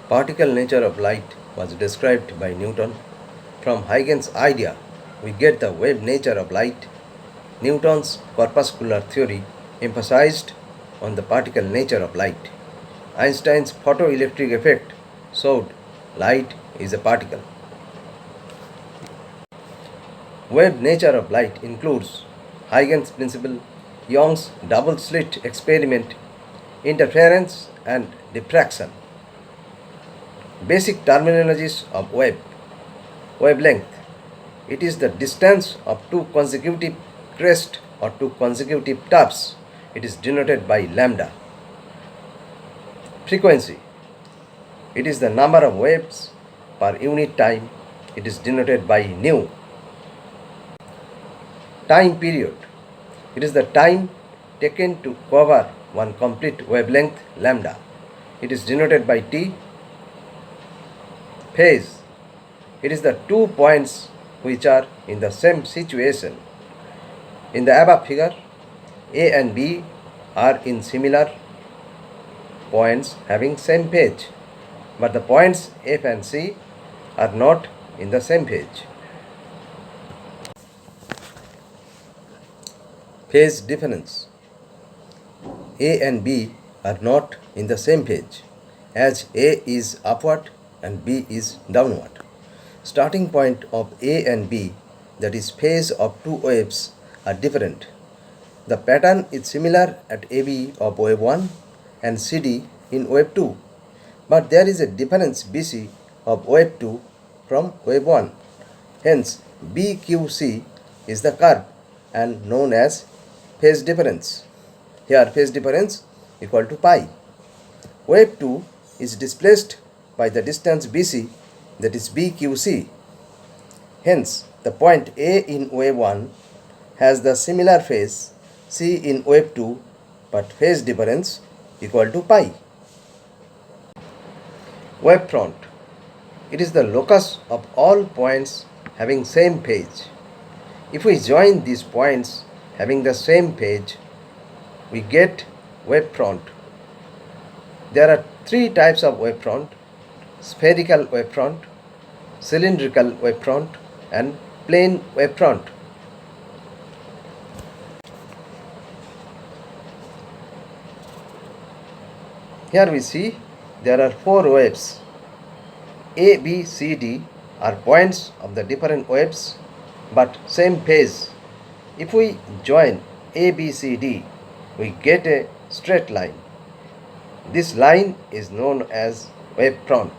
Particle nature of light was described by Newton. From Huygens' idea, we get the wave nature of light. Newton's corpuscular theory emphasized on the particle nature of light. Einstein's photoelectric effect showed light is a particle. Wave nature of light includes Huygens principle, Young's double slit experiment, interference and diffraction. Basic terminologies of wave. Wavelength. It is the distance of two consecutive crests or two consecutive taps. It is denoted by lambda. Frequency. It is the number of waves per unit time. It is denoted by nu. Time period. It is the time taken to cover one complete wavelength lambda. It is denoted by T. Phase. It is the 2 points which are in the same situation. In the above figure, A and B are in similar points having same phase, but the points F and C are not in the same phase. Phase difference. A and B are not in the same phase, as A is upward and B is downward. Starting point of A and B, that is phase of two waves, are different. The pattern is similar at AB of wave 1 and CD in wave 2, but there is a difference BC of wave 2 from wave 1. Hence, BQC is the curve and known as phase difference. Here phase difference equal to pi. Wave 2 is displaced by the distance BC, that is BQC. Hence, the point A in wave 1 has the similar phase C in wave 2, but phase difference equal to pi. Wave front. It is the locus of all points having same phase. If we join these points having the same phase, we get wave front. There are three types of wave front: spherical wave front, cylindrical wave front and plane wave front. Here we see there are four waves. A, B, C, D are points of the different waves but same phase. If we join A, B, C, D, we get a straight line. This line is known as wave front.